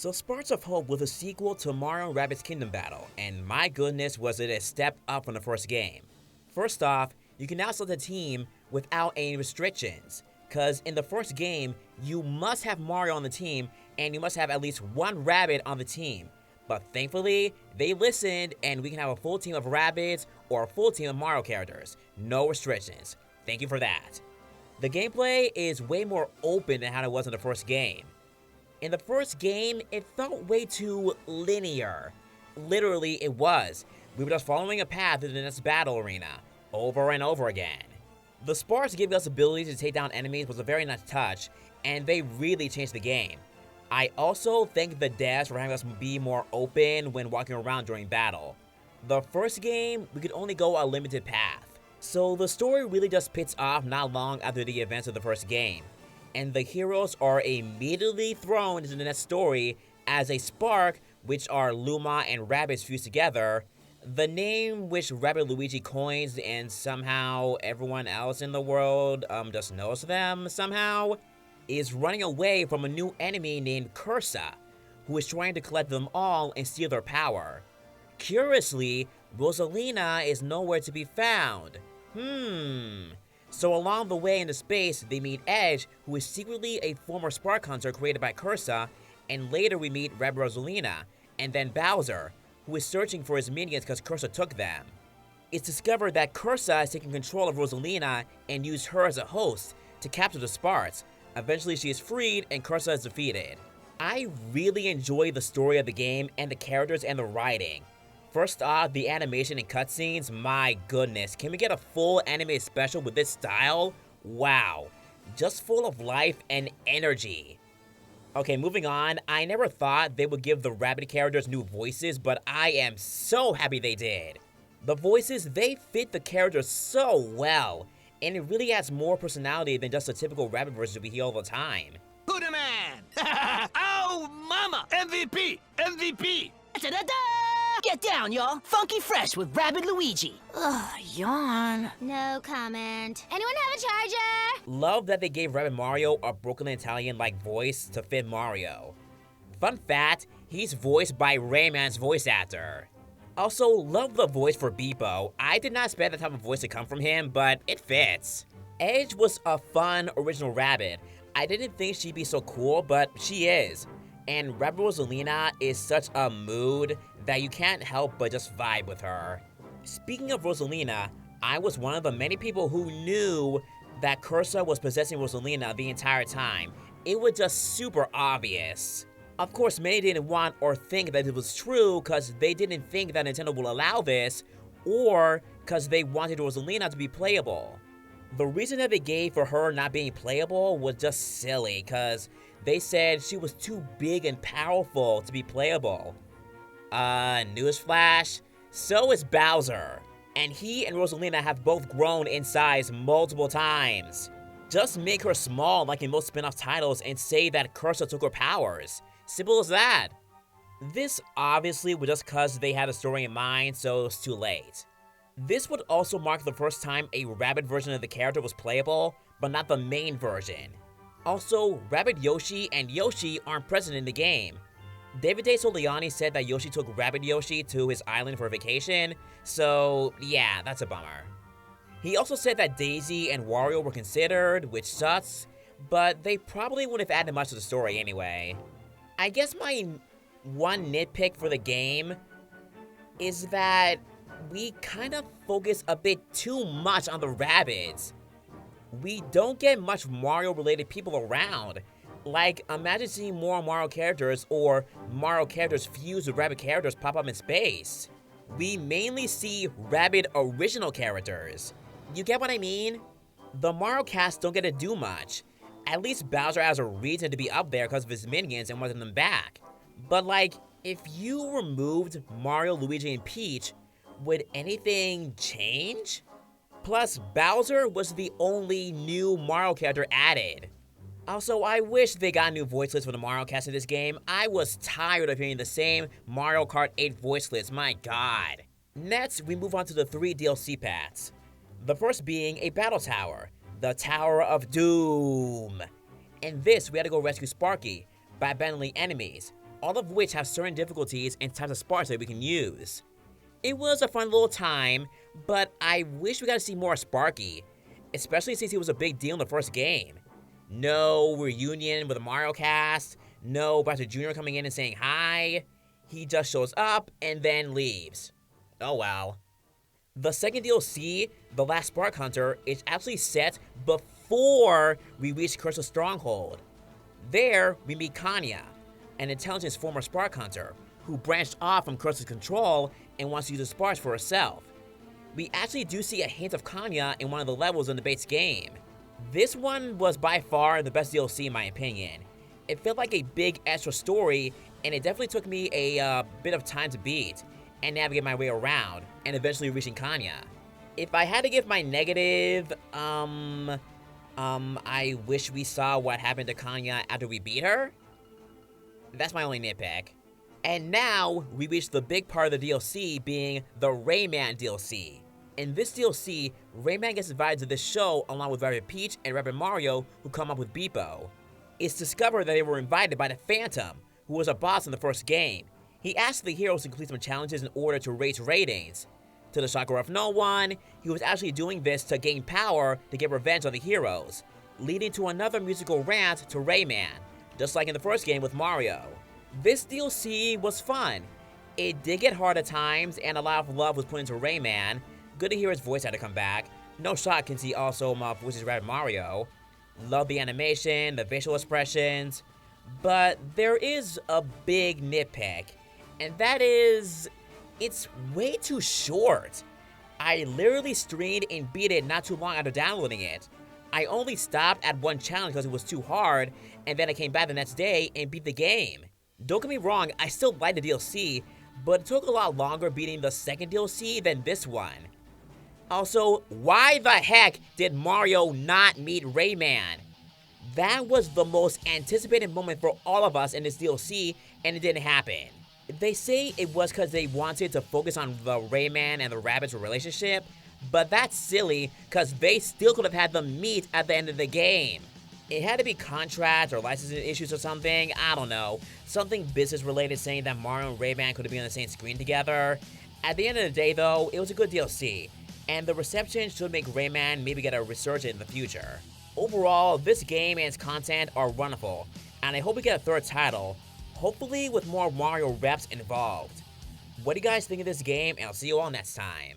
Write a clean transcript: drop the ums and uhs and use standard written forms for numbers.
So Sparks of Hope was a sequel to Mario Rabbids Kingdom Battle, and my goodness was it a step up from the first game. First off, you can now select a team without any restrictions, cause in the first game, you must have Mario on the team, and you must have at least one Rabbid on the team. But thankfully, they listened, and we can have a full team of Rabbids or a full team of Mario characters. No restrictions. Thank you for that. The gameplay is way more open than how it was in the first game. In the first game, it felt way too linear. Literally, it was. We were just following a path to the next battle arena, over and over again. The Sparks giving us ability to take down enemies was a very nice touch, and they really changed the game. I also thank the devs for having us be more open when walking around during battle. The first game, we could only go a limited path, so the story really just picks off not long after the events of the first game, and the heroes are immediately thrown into the next story as a Spark, which are Luma and Rabbids fused together, the name which Rabbid Luigi coins and somehow everyone else in the world just knows them somehow, is running away from a new enemy named Cursa, who is trying to collect them all and steal their power. Curiously, Rosalina is nowhere to be found. So along the way into space, they meet Edge, who is secretly a former Spark Hunter created by Cursa, and later we meet Rabbid Rosalina, and then Bowser, who is searching for his minions because Cursa took them. It's discovered that Cursa has taken control of Rosalina and used her as a host to capture the Sparks. Eventually she is freed and Cursa is defeated. I really enjoy the story of the game and the characters and the writing. First off, the animation and cutscenes, my goodness, can we get a full animated special with this style? Wow, just full of life and energy. Okay, moving on, I never thought they would give the Rabbid characters new voices, but I am so happy they did. The voices, they fit the characters so well, and it really adds more personality than just the typical Rabbid versions we hear all the time. Who the man? Oh, mama! MVP! MVP! Da-da-da! Get down, y'all. Funky Fresh with Rabbid Luigi. Ugh, yawn. No comment. Anyone have a charger? Love that they gave Rabbid Mario a Brooklyn Italian-like voice to fit Mario. Fun fact, he's voiced by Rayman's voice actor. Also, love the voice for Beepo. I did not expect that type of voice to come from him, but it fits. Edge was a fun original Rabbid. I didn't think she'd be so cool, but she is. And Rabbid Rosalina is such a mood that you can't help but just vibe with her. Speaking of Rosalina, I was one of the many people who knew that Cursa was possessing Rosalina the entire time. It was just super obvious. Of course, many didn't want or think that it was true because they didn't think that Nintendo would allow this, or because they wanted Rosalina to be playable. The reason that they gave for her not being playable was just silly, because they said she was too big and powerful to be playable. Newsflash, so is Bowser, and he and Rosalina have both grown in size multiple times. Just make her small like in most spin-off titles and say that Cursa took her powers. Simple as that. This obviously was just cause they had a story in mind, so it's too late. This would also mark the first time a Rabbid version of the character was playable, but not the main version. Also, Rabbid Yoshi and Yoshi aren't present in the game. David De Soliani said that Yoshi took Rabbid Yoshi to his island for vacation, so yeah, that's a bummer. He also said that Daisy and Wario were considered, which sucks, but they probably wouldn't have added much to the story anyway. I guess my one nitpick for the game is that we kind of focus a bit too much on the Rabbids. We don't get much Mario-related people around. Like, imagine seeing more Mario characters or Mario characters fused with Rabbid characters pop up in space. We mainly see Rabbid original characters. You get what I mean? The Mario cast don't get to do much. At least Bowser has a reason to be up there because of his minions and wanting them back. But like, if you removed Mario, Luigi, and Peach, would anything change? Plus, Bowser was the only new Mario character added. Also, I wish they got new voice lists for the Mario cast in this game. I was tired of hearing the same Mario Kart 8 voice list, my god. Next, we move on to the 3 DLC paths. The first being a battle tower, the Tower of Doom. In this, we had to go rescue Sparky by abandoning enemies, all of which have certain difficulties and types of sparks that we can use. It was a fun little time, but I wish we got to see more of Sparky, especially since he was a big deal in the first game. No reunion with the Mario cast, no Bowser Jr. coming in and saying hi. He just shows up and then leaves. Oh well. The second DLC, The Last Spark Hunter, is actually set before we reach Crystal Stronghold. There, we meet Kanya, an intelligent former Spark Hunter, who branched off from Crystal's control and wants to use the sparks for herself. We actually do see a hint of Kanya in one of the levels in the base game. This one was by far the best DLC in my opinion. It felt like a big extra story, and it definitely took me a bit of time to beat and navigate my way around, and eventually reaching Kanya. If I had to give my negative, I wish we saw what happened to Kanya after we beat her. That's my only nitpick. And now, we reach the big part of the DLC being the Rayman DLC. In this DLC, Rayman gets invited to this show along with Rabbid Peach and Rabbid Mario, who come up with Beepo. It's discovered that they were invited by the Phantom, who was a boss in the first game. He asked the heroes to complete some challenges in order to raise ratings. To the shock of no one, he was actually doing this to gain power to get revenge on the heroes, leading to another musical rant to Rayman, just like in the first game with Mario. This DLC was fun. It did get hard at times, and a lot of love was put into Rayman. Good to hear his voice had to come back. No shock since he also voices Rabbid Mario. Love the animation, the facial expressions. But there is a big nitpick, and that is, it's way too short. I literally streamed and beat it not too long after downloading it. I only stopped at one challenge because it was too hard, and then I came back the next day and beat the game. Don't get me wrong, I still like the DLC, but it took a lot longer beating the second DLC than this one. Also, why the heck did Mario not meet Rayman? That was the most anticipated moment for all of us in this DLC, and it didn't happen. They say it was because they wanted to focus on the Rayman and the Rabbids relationship, but that's silly because they still could have had them meet at the end of the game. It had to be contract or licensing issues or something, I don't know. Something business related saying that Mario and Rayman could have been on the same screen together. At the end of the day though, it was a good DLC, and the reception should make Rayman maybe get a resurgence in the future. Overall, this game and its content are wonderful, and I hope we get a third title, hopefully with more Mario reps involved. What do you guys think of this game, and I'll see you all next time.